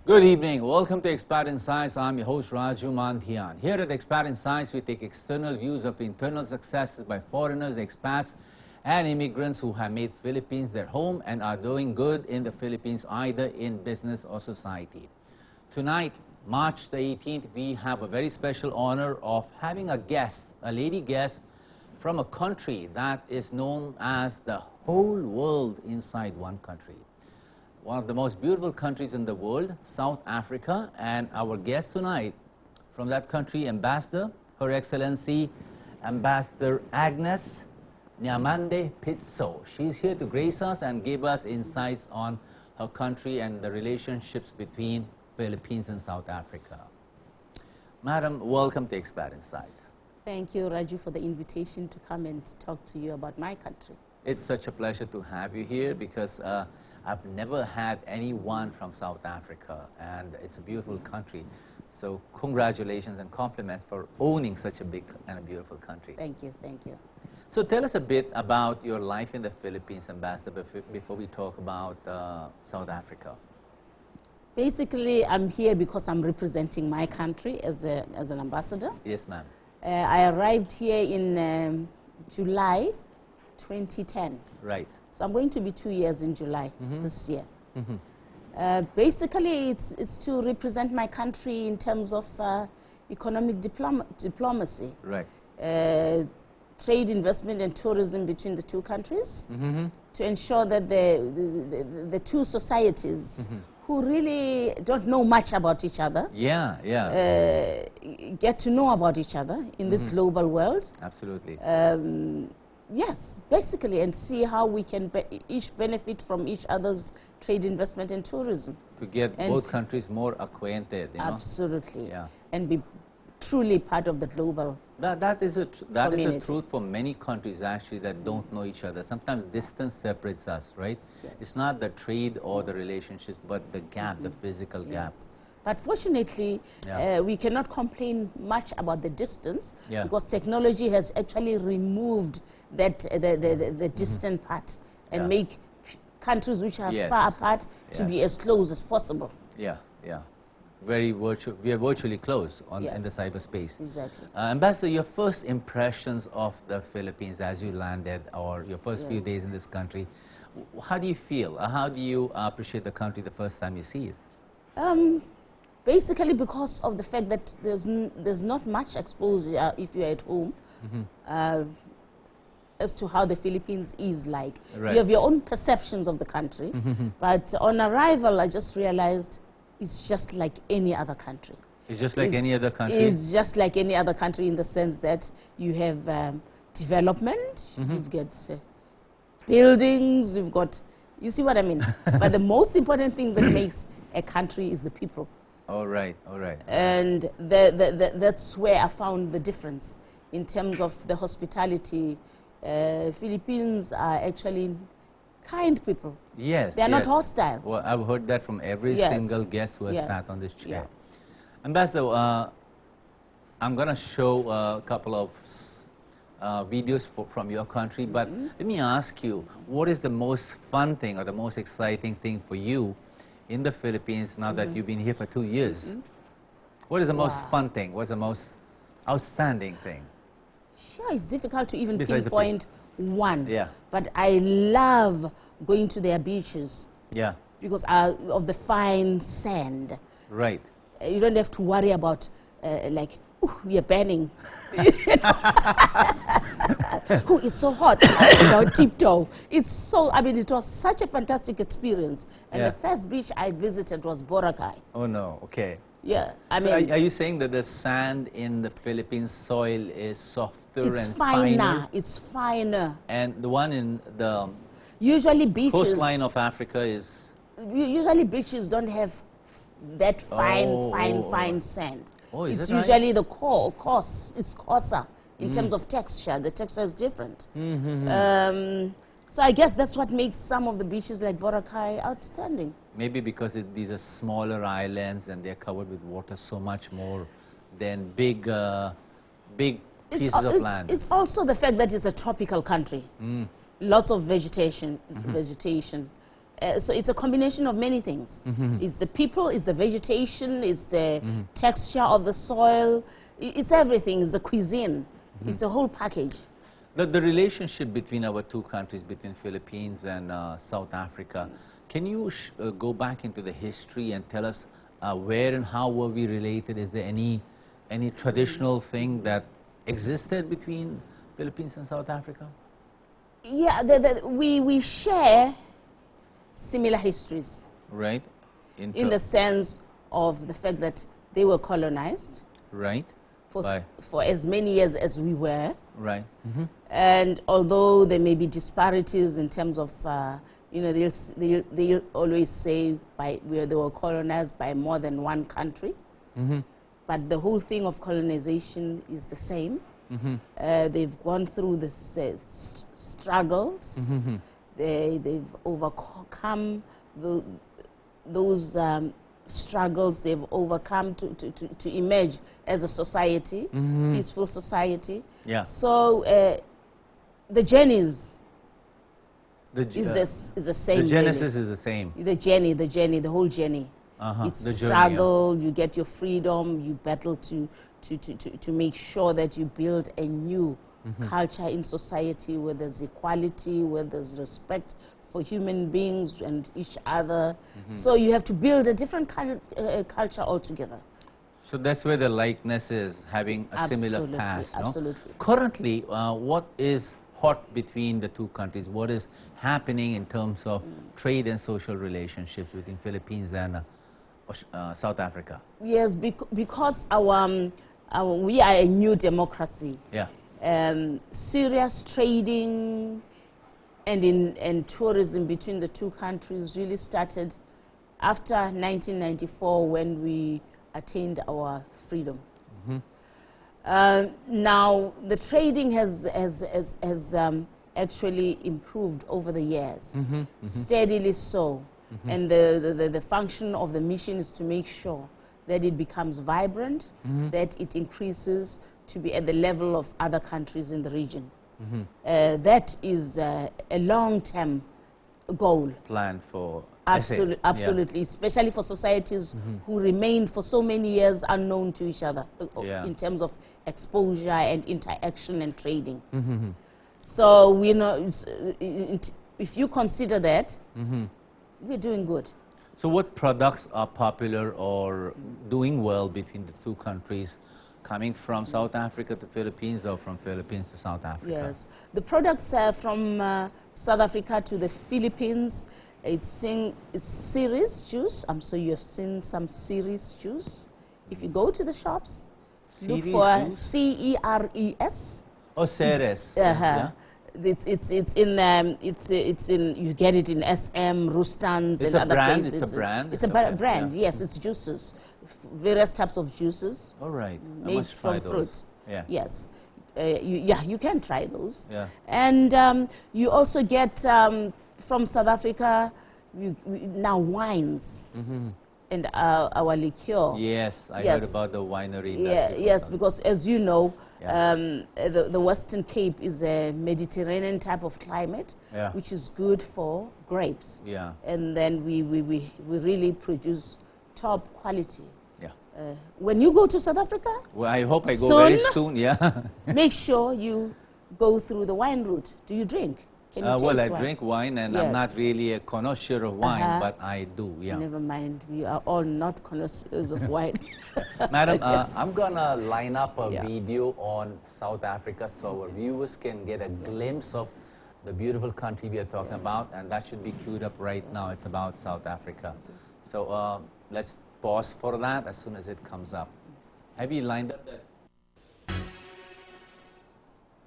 Good evening. Welcome to Expat Insights. I'm your host Raju Mandhyan. Here at Expat Insights, we take external views of internal successes by foreigners, expats, and immigrants who have made Philippines their home and are doing good in the Philippines, either in business or society. Tonight, March the 18th, we have a very special honor of having a guest, a lady guest, from a country that is known as the whole world inside one country. One of the most beautiful countries in the world, South Africa, and our guest tonight from that country, Ambassador, Her Excellency, Ambassador Agnes Nyamande Pitso. She's here to grace us and give us insights on her country and the relationships between Philippines and South Africa. Madam, welcome to Expat Insights. Thank you, Raju, for the invitation to come and talk to you about my country. It's such a pleasure to have you here because I've never had anyone from South Africa, and it's a beautiful country. So congratulations and compliments for owning such a big and a beautiful country. Thank you, thank you. So tell us a bit about your life in the Philippines, Ambassador, before we talk about South Africa. Basically, I'm here because I'm representing my country as an ambassador. Yes, ma'am. I arrived here in July 2010. Right. So I'm going to be 2 years in July this year. Basically, it's to represent my country in terms of economic diplomacy. Right. Trade, investment, and tourism between the two countries, to ensure that the two societies who really don't know much about each other get to know about each other in this global world. Absolutely. Yes, basically, and see how we can each benefit from each other's trade, investment, and tourism. To get both countries more acquainted, you know? Absolutely. Yeah. And be truly part of the global That is a truth for many countries, actually, that don't know each other. Sometimes distance separates us, right? Yes. It's not the trade or the relationships, but the gap, the physical gap. But fortunately, we cannot complain much about the distance because technology has actually removed that the distant part and make countries which are far apart to be as close as possible. Yeah, yeah. Very virtual. We are virtually close in the cyberspace. Exactly. Ambassador, your first impressions of the Philippines as you landed, or your first few days in this country, how do you feel? How do you appreciate the country the first time you see it? Basically, because of the fact that there's not much exposure if you're at home as to how the Philippines is like. Right. You have your own perceptions of the country, but on arrival, I just realized it's just like any other country. It's just like any other country? It's just like any other country in the sense that you have development, you've got buildings, you've got, you see what I mean? But the most important thing that makes a country is the people. All right, all right. And that's where I found the difference in terms of the hospitality. Philippines are actually kind people. Yes, they are not hostile. Well, I've heard that from every single guest who has sat on this chair. Ambassador, I'm going to show a couple of videos from your country, but let me ask you, what is the most fun thing or the most exciting thing for you in the Philippines now that you've been here for 2 years? What is the most fun thing? What's the most outstanding thing? Sure, it's difficult to even pinpoint one. Yeah. But I love going to their beaches. Yeah. Because of the fine sand. Right. You don't have to worry about like, we are burning. It's so hot. Tiptoe. It's so, I mean, it was such a fantastic experience. And the first beach I visited was Boracay. Oh, no. Okay. Yeah. I so mean, are you saying that the sand in the Philippine soil is softer and finer? It's finer. And the one in the coastline of Africa is? Usually beaches don't have that fine sand. Oh, is it's it usually the coarse. It's coarser in terms of texture. The texture is different. So I guess that's what makes some of the beaches like Boracay outstanding. Maybe because these are smaller islands and they're covered with water so much more than big pieces of land. It's also the fact that it's a tropical country. Lots of vegetation. So it's a combination of many things. It's the people, it's the vegetation, it's the texture of the soil, it's everything, it's the cuisine. It's a whole package. The relationship between our two countries, between Philippines and South Africa, can you go back into the history and tell us where and how were we related? Is there any traditional thing that existed between Philippines and South Africa? Yeah, we share similar histories. Right. In the sense of the fact that they were colonized. Right. For as many years as we were. Right. And although there may be disparities in terms of, you know, they always say they were colonized by more than one country. But the whole thing of colonization is the same. They've gone through the struggles. They've overcome those struggles. They've overcome to emerge as a society, peaceful society. Yeah. So the journeys is the same. The genesis is the same. The whole journey. It's the struggle. Journey, yeah. You get your freedom. You battle to make sure that you build a new culture in society where there's equality, where there's respect for human beings and each other. So you have to build a different culture altogether. So that's where the likeness is, having a similar past. Absolutely. No? Currently, what is hot between the two countries? What is happening in terms of trade and social relationships between Philippines and South Africa? Yes, because we are a new democracy. Yeah. Serious trading and tourism between the two countries really started after 1994 when we attained our freedom. Now the trading has actually improved over the years, steadily so. And the function of the mission is to make sure that it becomes vibrant, that it increases to be at the level of other countries in the region. That is a long-term goal. Plan for... Absolutely, especially for societies who remained for so many years unknown to each other in terms of exposure and interaction and trading. So, we know, if you consider that, we're doing good. So what products are popular or doing well between the two countries, coming from South Africa to Philippines or from Philippines to South Africa? Yes, the products from South Africa to the Philippines, it's cereals juice. I'm sure you have seen some cereals juice. If you go to the shops, look for C-E-R-E-S. Oh, ceres. Yeah. It's in you get it in SM, Rustans, and other places. It's a brand. It's a brand. Yes, it's juices, various types of juices. All right. Made from fruit. Yeah. Yes. You can try those. Yeah. And you also get from South Africa now wines. And our liqueur. Yes, I heard about the winery. Yes, because as you know, the Western Cape is a Mediterranean type of climate, which is good for grapes. Yeah. And then we really produce top quality. Yeah. When you go to South Africa, well, I hope I go very soon. Yeah. Make sure you go through the wine route. Do you drink? Well, I drink wine, and I'm not really a connoisseur of wine, but I do, Never mind, we are all not connoisseurs of wine. Madam, I'm going to line up a video on South Africa so our viewers can get a glimpse of the beautiful country we are talking about, and that should be queued up right now. It's about South Africa. So let's pause for that as soon as it comes up. Have you lined up that?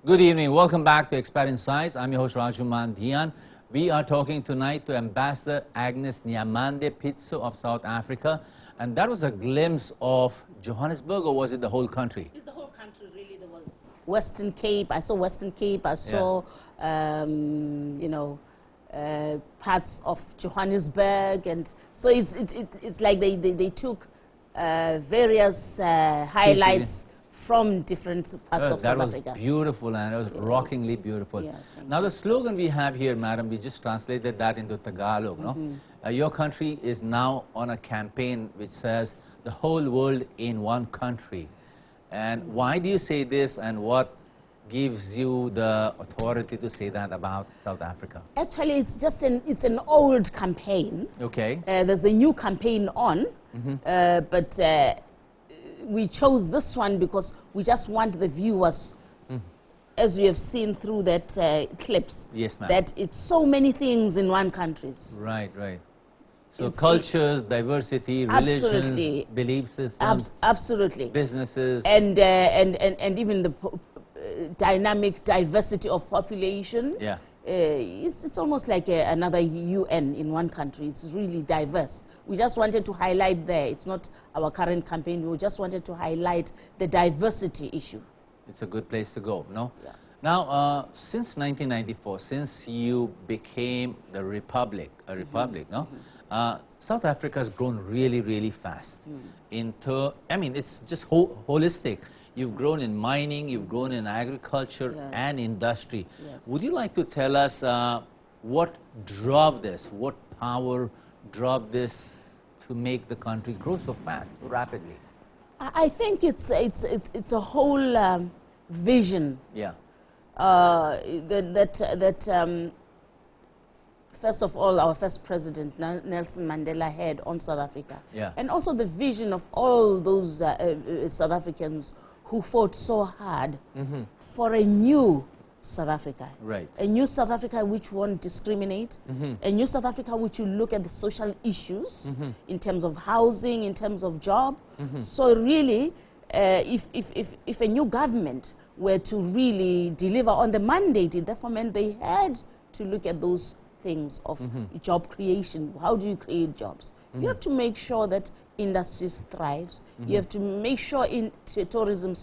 Good evening. Welcome back to Expert Insights. I'm your host, Raju Mandhyan. We are talking tonight to Ambassador Agnes Nyamande Pitso of South Africa. And that was a glimpse of Johannesburg, or was it the whole country? It's the whole country, really. There was Western Cape. I saw Western Cape. I saw, you know, parts of Johannesburg. And so it's like they took various highlights from different parts of South Africa. That was beautiful, and it was rockingly beautiful. Yeah, now the slogan we have here, madam, we just translated that into Tagalog, no? Your country is now on a campaign which says the whole world in one country. And why do you say this, and what gives you the authority to say that about South Africa? Actually, it's just it's an old campaign. Okay. There's a new campaign on, but we chose this one because we just want the viewers, as we have seen through that clips, yes, ma'am, that it's so many things in one country. Right, right. So cultures, diversity, religions, belief systems, absolutely, businesses, and even the dynamic diversity of population. Yeah. It's almost like another UN in one country. It's really diverse. We just wanted to highlight there. It's not our current campaign. We just wanted to highlight the diversity issue. It's a good place to go, no? Yeah. Now, since 1994, since you became the republic, no? South Africa has grown really, really fast. I mean, it's just holistic. You've grown in mining, you've grown in agriculture and industry. Yes. Would you like to tell us what drove this? What power drove this to make the country grow so fast, so rapidly? I think it's a whole vision. Yeah. First of all, our first president, Nelson Mandela, had on South Africa. Yeah. And also the vision of all those South Africans who fought so hard for a new South Africa. Right. A new South Africa which won't discriminate. A new South Africa which will look at the social issues in terms of housing, in terms of job. So really, if a new government were to really deliver on the mandate, it therefore meant they had to look at those things of job creation. How do you create jobs? You have to make sure that industry thrives. You have to make sure tourism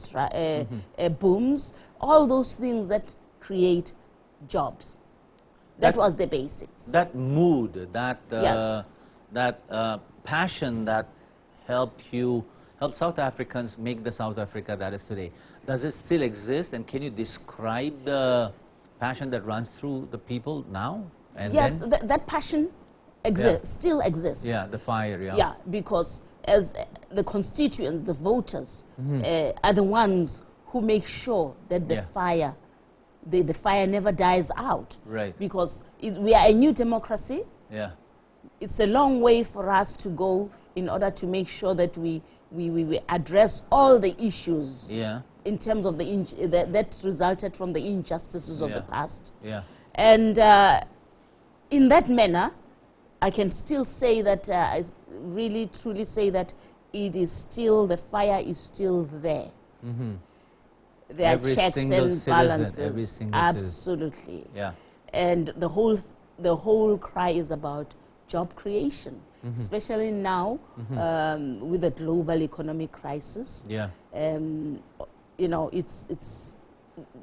booms. All those things that create jobs. That was the basics. That mood, that passion that helped South Africans make the South Africa that is today. Does it still exist? And can you describe the passion that runs through the people now? And yes, that passion still exists. Yeah, the fire, Yeah, because as the constituents, the voters, are the ones who make sure that the fire, the fire never dies out. Right. Because we are a new democracy. Yeah. It's a long way for us to go in order to make sure that we address all the issues in terms of that resulted from the injustices of the past. Yeah. And in that manner, I can still say that, I really truly say that it is still, the fire is still there. There are checks and balances. Every single absolutely. citizen. Yeah. And the whole cry is about job creation, especially now with the global economic crisis. Yeah. You know, it's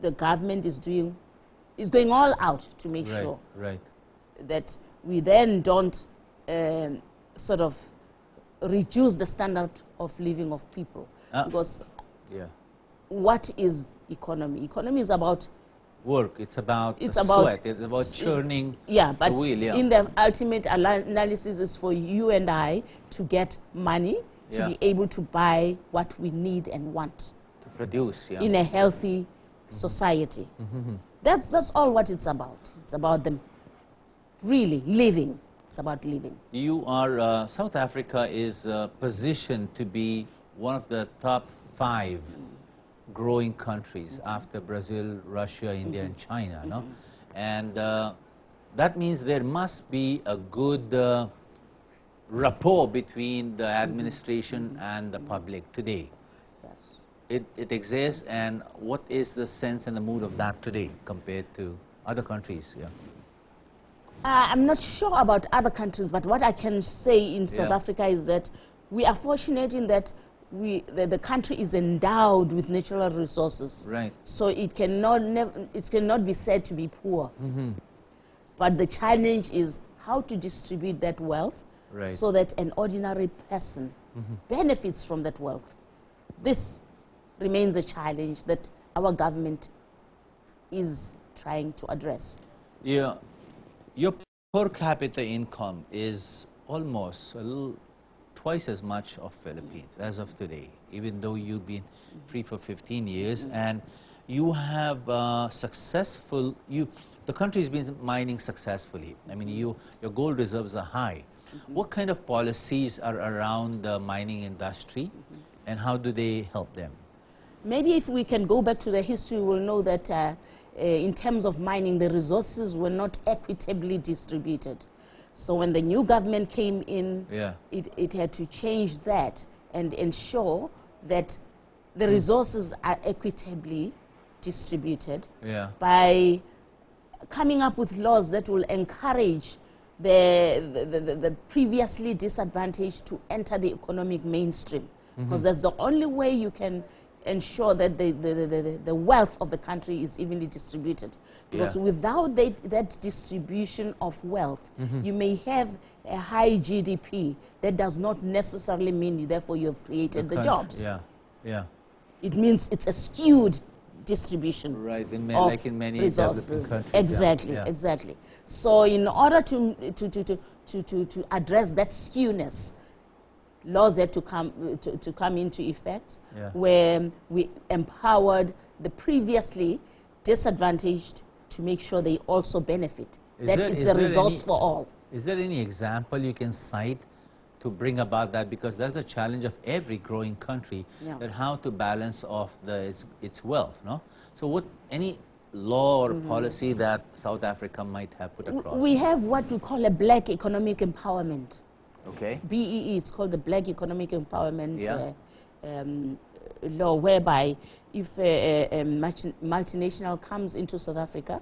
the government is going all out to make sure that we then don't sort of reduce the standard of living of people. Because what is economy? Economy is about work. It's about sweat. It's about churning but the wheel. In the ultimate analysis is for you and I to get money to be able to buy what we need and want. To produce, in a healthy society. That's all what it's about. It's about them really living. It's about living. You are, South Africa is positioned to be one of the top 5 growing countries after Brazil, Russia, India, and China, no? And that means there must be a good rapport between the administration and the public today. Yes. It exists, and what is the sense and the mood of that today compared to other countries? Yeah. I'm not sure about other countries, but what I can say in South Africa is that we are fortunate in that the country is endowed with natural resources. Right. So it cannot be said to be poor. But the challenge is how to distribute that wealth so that an ordinary person benefits from that wealth. This remains a challenge that our government is trying to address. Yeah, your per capita income is almost a little twice as much of Philippines as of today, even though you've been free for 15 years and you have the country's been mining successfully. I mean, your gold reserves are high. What kind of policies are around the mining industry and how do they help them? Maybe if we can go back to the history, we'll know that in terms of mining, the resources were not equitably distributed. So when the new government came in, it had to change that and ensure that the resources are equitably distributed by coming up with laws that will encourage the previously disadvantaged to enter the economic mainstream. Because that's the only way you can ensure that the wealth of the country is evenly distributed. Because without that distribution of wealth, you may have a high GDP. That does not necessarily mean therefore you have created the jobs. It means it's a skewed distribution like in many developing countries. Exactly, exactly. So in order to address that skewness, laws had to come into effect where we empowered the previously disadvantaged to make sure they also benefit. That it's the resource for all. Is there any example you can cite to bring about that? Because that's the challenge of every growing country, that how to balance off its wealth, no? So any law or policy that South Africa might have put across? We have what we call a black economic empowerment. Okay. BEE, it's called the Black Economic Empowerment law, whereby if a multinational comes into South Africa,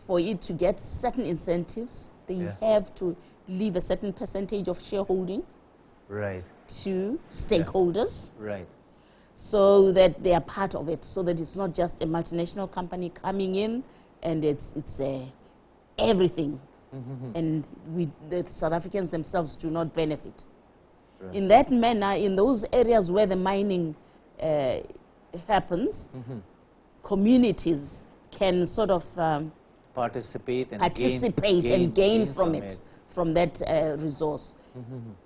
for it to get certain incentives, they have to leave a certain percentage of shareholding to stakeholders, so that they are part of it, so that it's not just a multinational company coming in and it's everything. And the South Africans themselves do not benefit. In that manner, in those areas where the mining happens, communities can sort of participate and gain from it, from that resource.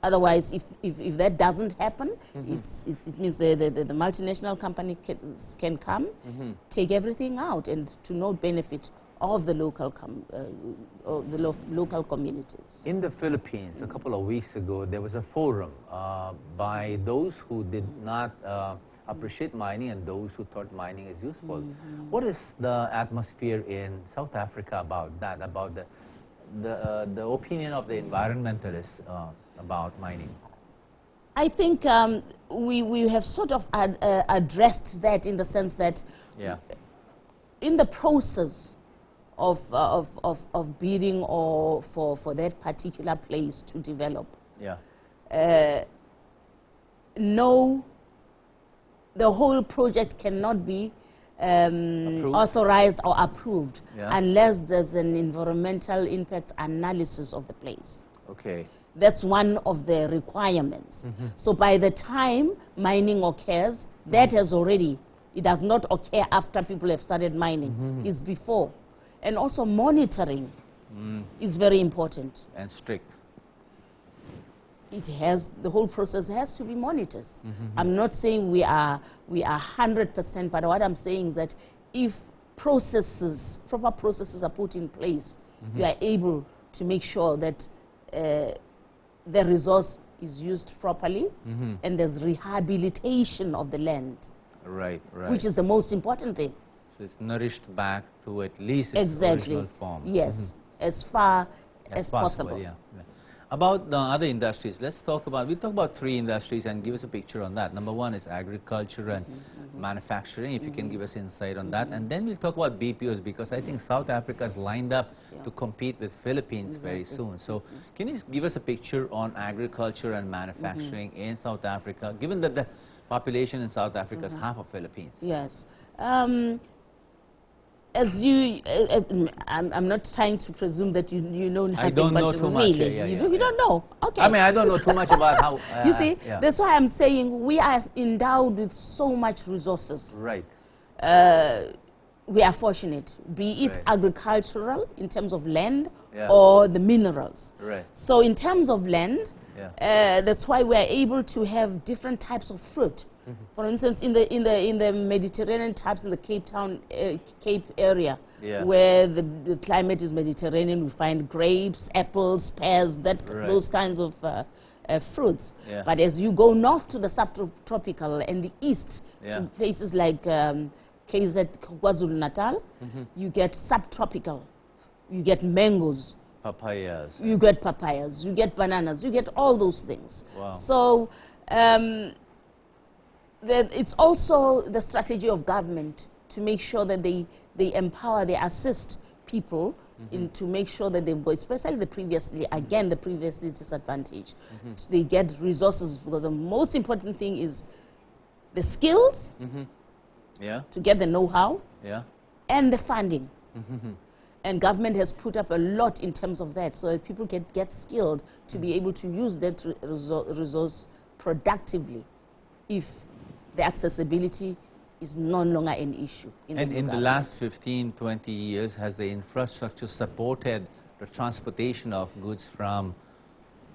Otherwise, if that doesn't happen, it means the multinational company can come, take everything out, and to no benefit of the local local communities. In the Philippines, a couple of weeks ago, there was a forum by those who did not appreciate mining and those who thought mining is useful. What is the atmosphere in South Africa about that, about the opinion of the environmentalists about mining? I think we have sort of addressed that in the sense that in the process of bidding or for that particular place to develop, no, the whole project cannot be authorized or approved unless there's an environmental impact analysis of the place. That's one of the requirements. So by the time mining occurs, that has already, it does not occur after people have started mining, it's before. And also monitoring is very important. And strict. The whole process has to be monitored. I'm not saying we are 100%, but what I'm saying is that if proper processes are put in place, you are able to make sure that the resource is used properly and there's rehabilitation of the land. Which is the most important thing. So it's nourished back to at least its original form. Yes, as far as possible. About the other industries, we'll talk about three industries and give us a picture on that. Number one is agriculture and manufacturing, if you can give us insight on that. And then we'll talk about BPOs, because I think South Africa is lined up to compete with Philippines very soon. So can you give us a picture on agriculture and manufacturing in South Africa, given that the population in South Africa is half of Philippines? Yes. as you, I'm not trying to presume that you know nothing, I don't know but too much. really, you don't know. Okay. I mean, I don't know too much about how. You see, that's why I'm saying we are endowed with so much resources. Right. We are fortunate, be it right. agricultural in terms of land yeah. or the minerals. Right. So in terms of land, yeah. that's why we are able to have different types of fruit. Mm-hmm. For instance, in the Mediterranean types in the Cape area, yeah. where the climate is Mediterranean, we find grapes, apples, pears, right. those kinds of fruits. Yeah. But as you go north to the subtropical and the east yeah. to places like KZ, KwaZulu-Natal, mm-hmm. you get subtropical. You get mangoes. Papayas. You get papayas. You get bananas. You get all those things. Wow. So it's also the strategy of government to make sure that they empower, they assist people mm-hmm. To make sure that they go, especially the previously disadvantaged. Mm-hmm. So they get resources, because the most important thing is the skills, mm-hmm. yeah. to get the know-how, yeah. and the funding. Mm-hmm. And government has put up a lot in terms of that, so that people can get skilled to be able to use that resource productively if the accessibility is no longer an issue. And in the last 15, 20 years, has the infrastructure supported the transportation of goods from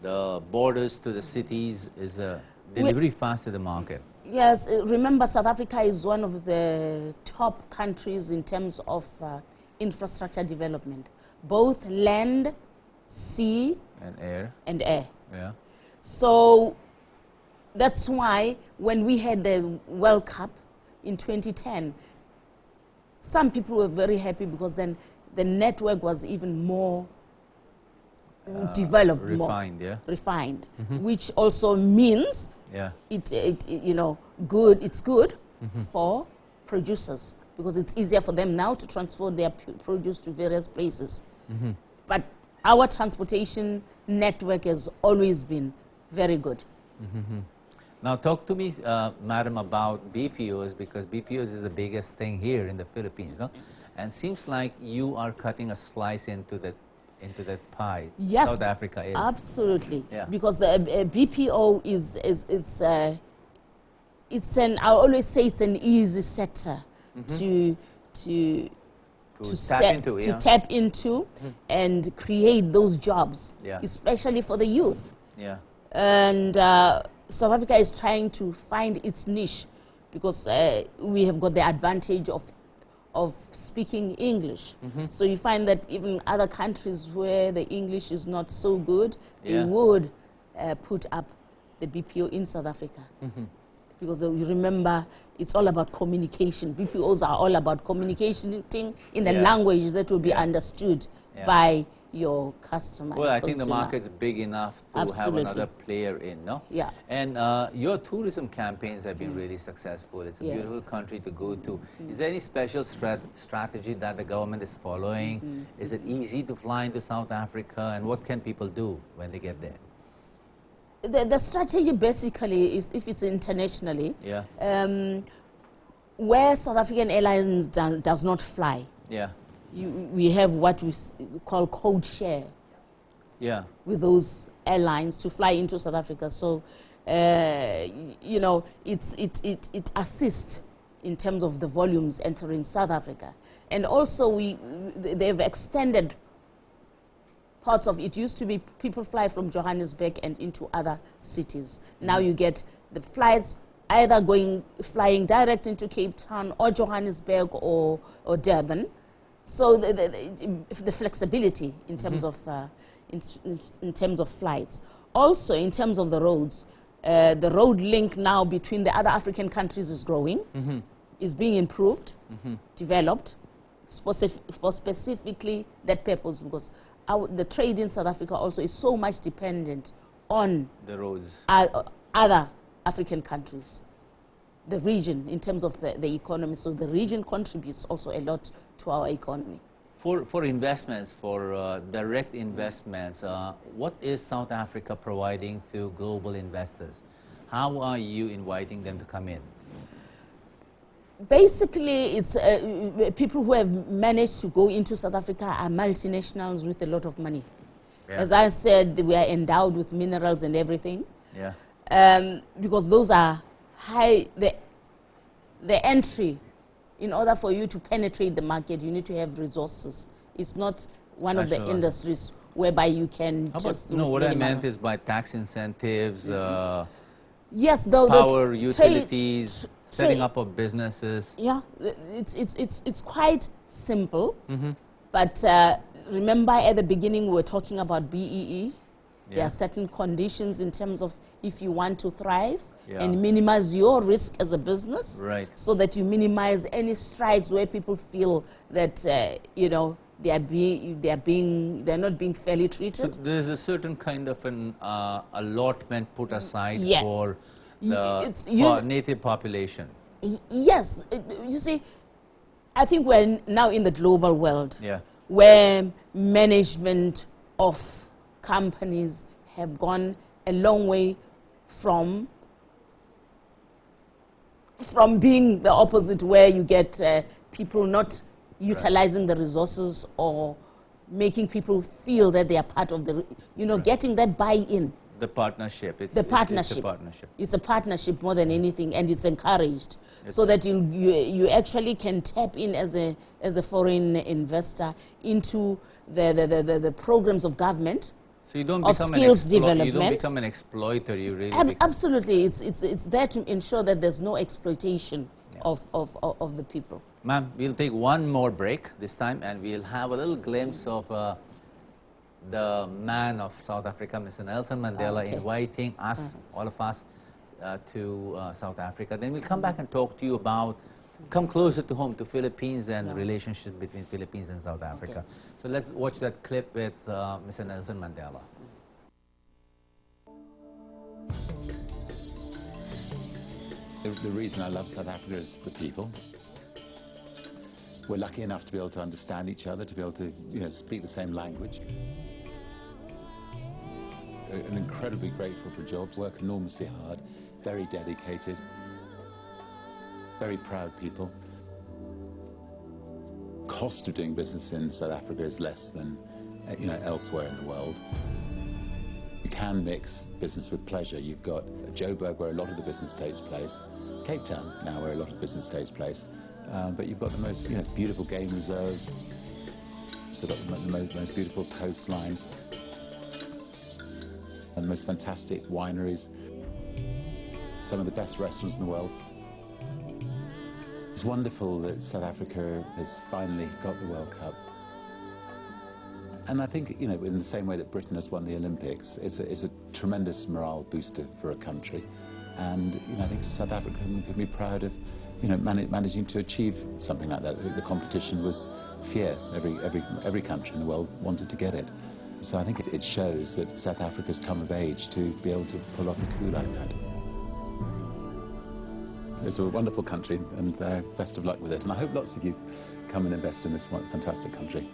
the borders to the cities? Is the delivery fast to the market? Yes, remember South Africa is one of the top countries in terms of infrastructure development, both land, sea, and air. Yeah. So that's why when we had the World Cup in 2010, some people were very happy, because then the network was even more developed, refined, refined, mm-hmm. which also means it's good mm-hmm. for producers, because it's easier for them now to transport their produce to various places. Mm-hmm. But our transportation network has always been very good. Mm-hmm. Now talk to me, madam, about BPOs, because BPOs is the biggest thing here in the Philippines, no? And seems like you are cutting a slice into that pie. Yes, South Africa is. Absolutely. Yeah. Because the BPO I always say it's an easy sector mm-hmm. to tap into mm-hmm. and create those jobs, especially for the youth. Yeah. And South Africa is trying to find its niche, because we have got the advantage of speaking English. Mm-hmm. So you find that even other countries where the English is not so good, they would put up the BPO in South Africa. Mm-hmm. Because you remember, it's all about communication. BPOs are all about communicating in the language that will be understood by your customer. Well, I think the market's big enough to have another player in, no? Yeah. And your tourism campaigns have been really successful. It's a beautiful country to go to. Is there any special strategy that the government is following? Is it easy to fly into South Africa? And what can people do when they get there? The strategy basically is, if it's internationally, where South African Airlines does not fly, we have what we call code share with those airlines to fly into South Africa. So, it assists in terms of the volumes entering South Africa. And also, they've extended parts of it. Used to be people fly from Johannesburg and into other cities. Now you get the flights either flying direct into Cape Town or Johannesburg or Durban. So the flexibility in terms of in terms of flights. Also in terms of the roads, the road link now between the other African countries is growing, is being improved, developed for specifically that purpose, because the trade in South Africa also is so much dependent on the roads, other African countries, the region in terms of the economy. So the region contributes also a lot to our economy. For investments, for direct investments, what is South Africa providing to global investors? How are you inviting them to come in? Basically, it's people who have managed to go into South Africa are multinationals with a lot of money. Yeah. As I said, we are endowed with minerals and everything. Yeah. Because those are high, the entry, in order for you to penetrate the market, you need to have resources. It's not one of the industries whereby you can no, what I meant is by tax incentives, yes, though power, utilities, setting up of businesses. Yeah, it's quite simple. But remember at the beginning we were talking about BEE. Yeah. There are certain conditions in terms of if you want to thrive and minimize your risk as a business, so that you minimize any strikes where people feel that you know they're not being fairly treated. So there's a certain kind of an allotment put aside for the native population. Yes, you see, I think we're now in the global world where management of companies have gone a long way from being the opposite, where you get people not utilizing the resources or making people feel that they are part of the, you know, getting that buy-in. The partnership. It's a partnership. It's a partnership more than anything, and it's encouraged so that you actually can tap in as a foreign investor into the programs of government. So you don't become you don't become an exploiter. You really absolutely. It's there to ensure that there's no exploitation of the people. Ma'am, we'll take one more break this time, and we'll have a little glimpse of the man of South Africa, Mr. Nelson Mandela, inviting us, all of us, to South Africa. Then we'll come back and talk to you about, come closer to home, to Philippines and the relationship between Philippines and South Africa. So let's watch that clip with Mr. Nelson Mandela. The reason I love South Africa is the people. We're lucky enough to be able to understand each other, to be able to, you know, speak the same language. I'm incredibly grateful for jobs, work enormously hard, very dedicated, very proud people. Cost of doing business in South Africa is less than, you know, elsewhere in the world. You can mix business with pleasure. You've got Joburg, where a lot of the business takes place, Cape Town now, where a lot of business takes place, but you've got the most, you know, beautiful game reserves, so got the most beautiful coastline, and the most fantastic wineries, some of the best restaurants in the world. It's wonderful that South Africa has finally got the World Cup. And I think, you know, in the same way that Britain has won the Olympics, it's a tremendous morale booster for a country. And, you know, I think South Africa can be proud of, you know, managing to achieve something like that. The competition was fierce. Every country in the world wanted to get it. So I think it shows that South Africa's come of age to be able to pull off a coup like that. It's a wonderful country, and best of luck with it. And I hope lots of you come and invest in this fantastic country.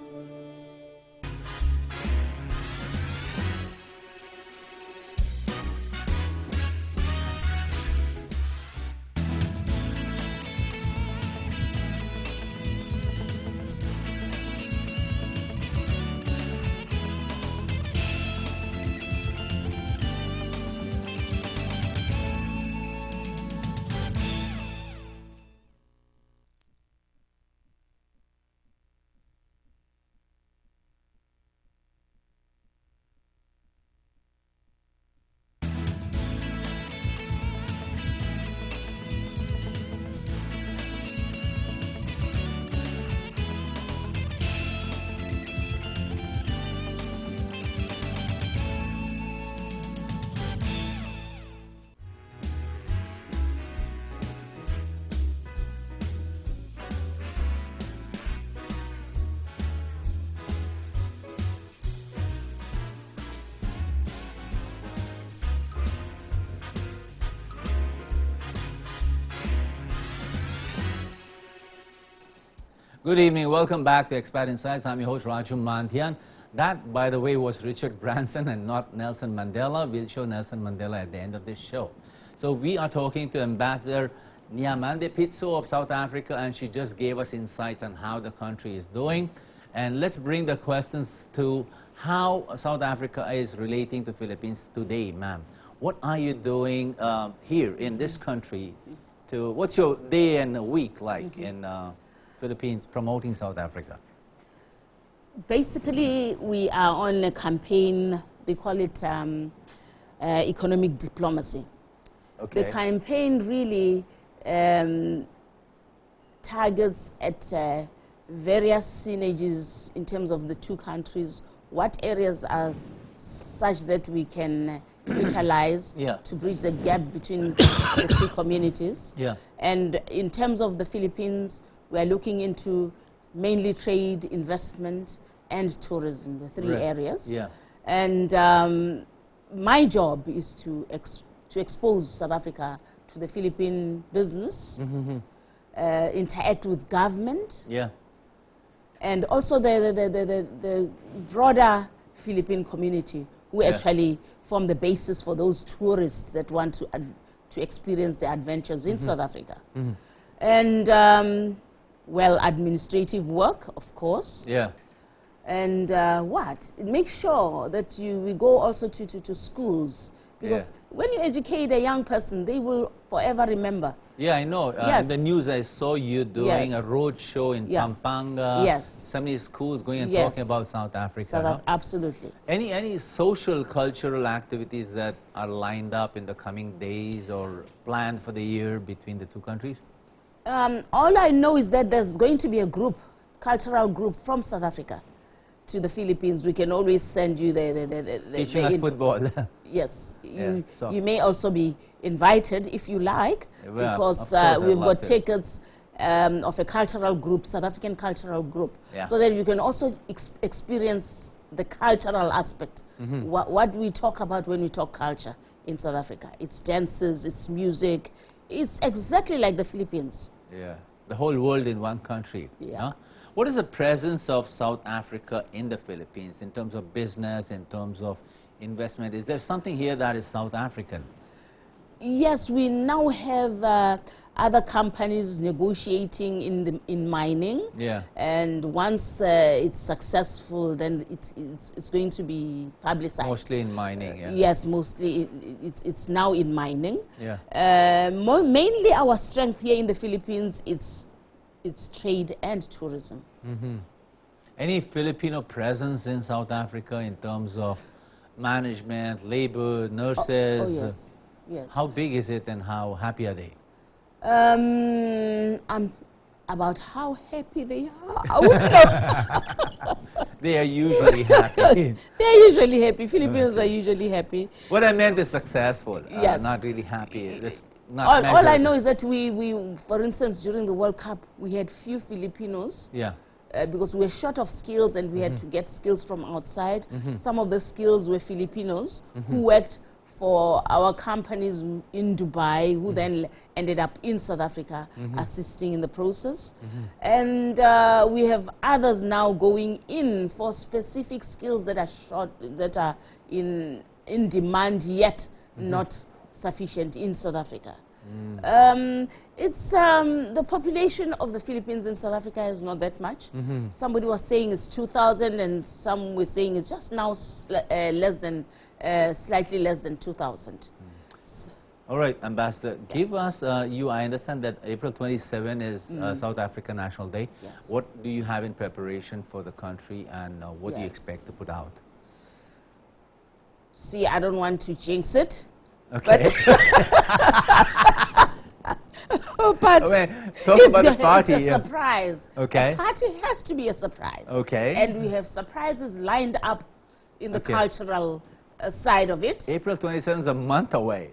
Good evening. Welcome back to Expat Insights. I'm your host, Raju Mandhyan. That, by the way, was Richard Branson and not Nelson Mandela. We'll show Nelson Mandela at the end of this show. So we are talking to Ambassador Niamande Pitso of South Africa, and she just gave us insights on how the country is doing. And let's bring the questions to how South Africa is relating to Philippines today, ma'am. What are you doing here in this country? What's your day and a week like in Philippines promoting South Africa? Basically, we are on a campaign, they call it economic diplomacy. Okay. The campaign really targets at various synergies in terms of the two countries, what areas are such that we can utilize to bridge the gap between the two communities. And in terms of the Philippines, we are looking into mainly trade, investment, and tourism, the three areas. And my job is to expose South Africa to the Philippine business, interact with government, and also the broader Philippine community, who actually form the basis for those tourists that want to experience the adventures in South Africa. And well, administrative work, of course. And make sure that we go also to schools, because when you educate a young person, they will forever remember. I know. In the news, I saw you doing a road show in Pampanga. So many schools going and talking about South Africa. Absolutely. Any social, cultural activities that are lined up in the coming days or planned for the year between the two countries? All I know is that there's going to be a group, cultural group from South Africa to the Philippines. We can always send you the teaching us football. Yes. You may also be invited if you like, because we've got tickets of a cultural group, South African cultural group, so that you can also experience the cultural aspect. What we talk about when we talk culture in South Africa. It's dances, it's music. It's exactly like the Philippines. The whole world in one country. Huh? What is the presence of South Africa in the Philippines in terms of business, in terms of investment? Is there something here that is South African? Yes, we now have other companies negotiating in mining. And once it's successful, then it's going to be publicized. Mostly in mining, Yes, mostly it's now in mining. Mainly our strength here in the Philippines, it's trade and tourism. Any Filipino presence in South Africa in terms of management, labor, nurses? Yes. How big is it and how happy are they? About how happy they are, I would know. They are usually happy. They are usually happy. Filipinos are usually happy. What I meant is successful, not really happy. All I know is that we, for instance, during the World Cup, we had few Filipinos. Because we were short of skills and we had to get skills from outside. Some of the skills were Filipinos who worked for our companies in Dubai, who then ended up in South Africa assisting in the process. And we have others now going in for specific skills that are short, that are in demand yet not sufficient in South Africa. The population of the Philippines in South Africa is not that much. Somebody was saying it's 2,000 and some were saying it's just now slightly less than 2,000. All right, Ambassador, give us, I understand that April 27 is South African National Day. What do you have in preparation for the country, and what do you expect to put out? See, I don't want to jinx it. Okay. But talk about the party. It's a surprise. Okay. A party has to be a surprise. Okay. And we have surprises lined up in the cultural side of it. April 27 is a month away.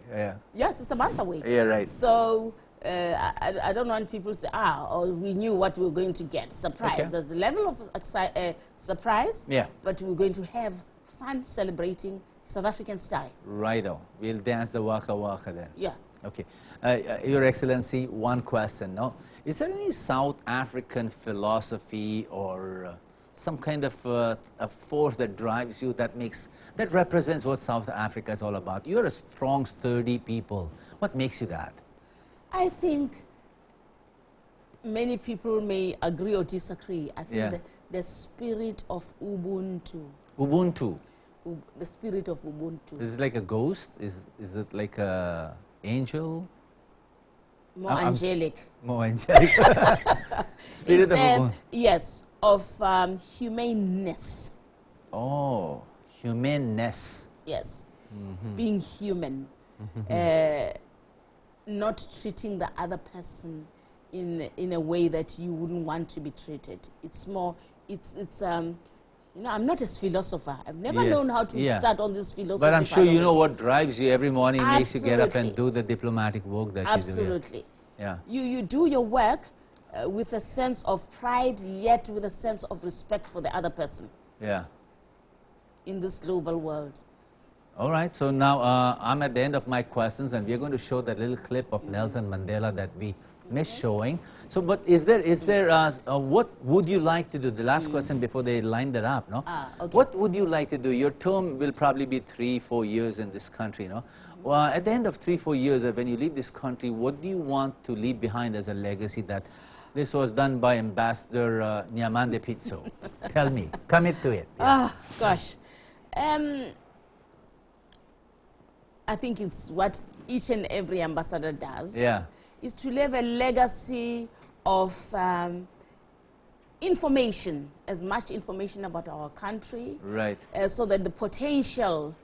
Yes, it's a month away. Right. So I don't want people to say, we knew what we were going to get. Surprise. There's a level of surprise, but we're going to have fun celebrating South African style. Righto. We'll dance the Waka Waka then. Okay. Your Excellency, one question, no? Is there any South African philosophy or some kind of a force that drives you, that represents what South Africa is all about? You're a strong, sturdy people. What makes you that? I think many people may agree or disagree. I think the spirit of Ubuntu. Ubuntu? The spirit of Ubuntu. Is it like a ghost? Is it like a angel? More angelic. More angelic. Spirit of Ubuntu. Yes, of humaneness. Oh, humaneness. Yes, being human. Not treating the other person in a way that you wouldn't want to be treated. It's more, you know, I'm not a philosopher. I've never known how to start on this philosophy. But I'm sure you know what drives you every morning, makes you get up and do the diplomatic work that you do. Absolutely. Yeah. You do your work with a sense of pride, yet with a sense of respect for the other person. Yeah. In this global world. All right, so now I'm at the end of my questions, and we're going to show that little clip of Nelson Mandela that we missed showing. So, but is there what would you like to do? The last question before they lined it up, no? Okay. What would you like to do? Your term will probably be 3-4 years in this country, no? Well, at the end of 3-4 years, when you leave this country, what do you want to leave behind as a legacy that this was done by Ambassador Nyamande Pitso? Tell me, commit to it. Yeah. Gosh. I think it's what each and every ambassador does. Yeah. Is to leave a legacy of information, as much information about our country. Right. So that the potential,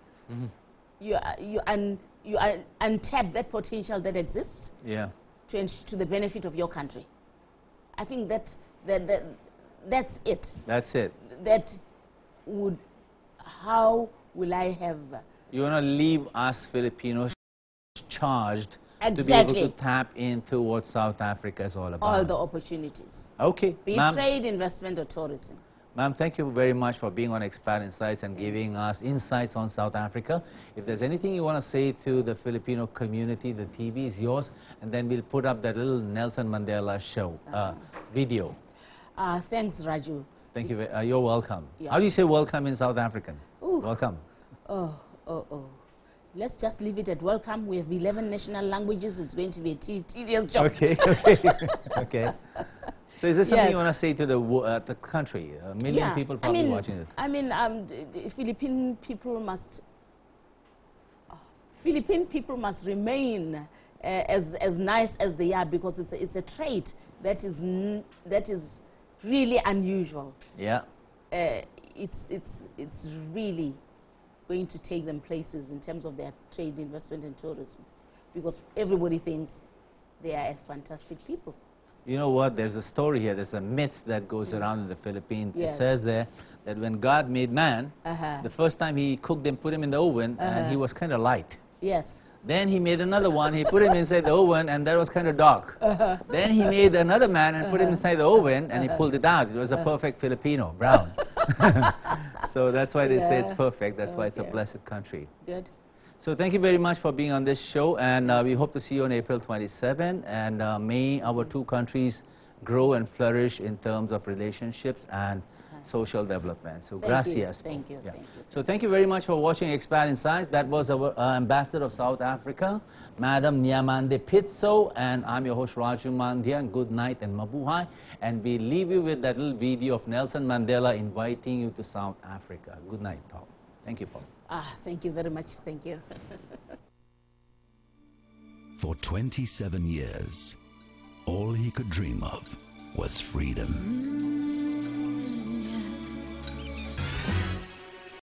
you untap that potential that exists. Yeah. To the benefit of your country. I think that's it. That's it. That would, how will I have... You want to leave us Filipinos charged to be able to tap into what South Africa is all about. All the opportunities. Okay. Be it trade, investment, or tourism. Ma'am, thank you very much for being on Expat Insights and giving us insights on South Africa. If there's anything you want to say to the Filipino community, the TV is yours, and then we'll put up that little Nelson Mandela show video. Thanks, Raju. Thank you. You're welcome. Yeah. How do you say welcome in South African? Ooh. Welcome. Oh. Let's just leave it at welcome. We have 11 national languages. It's going to be a tedious job. Okay. Okay. So is there something you want to say to the country? A million people probably watching it. I mean, the Philippine people must remain as nice as they are, because it's a trait that is really unusual. Yeah. It's really going to take them places in terms of their trade, investment, and tourism, because everybody thinks they are fantastic people. You know what? There's a story here. There's a myth that goes around in the Philippines. Yes. It says there that when God made man, the first time he cooked him, put him in the oven, and he was kind of light. Yes. Then he made another one. He put him inside the oven, and that was kind of dark. Then he made another man and put him inside the oven, and he pulled it out. It was a perfect Filipino, brown. So that's why they say it's perfect. That's why it's a blessed country. Good. So thank you very much for being on this show, and we hope to see you on April 27. And may our two countries grow and flourish in terms of relationships and social development. So gracias. Thank you. Yeah. So thank you very much for watching Expat Insights. That was our Ambassador of South Africa, Madam Nyamande Pitso, and I'm your host Raju Mandhyan. Good night and mabuhay. And we leave you with that little video of Nelson Mandela inviting you to South Africa. Good night, Paul. Thank you, Paul. Thank you very much. Thank you. For 27 years, all he could dream of was freedom.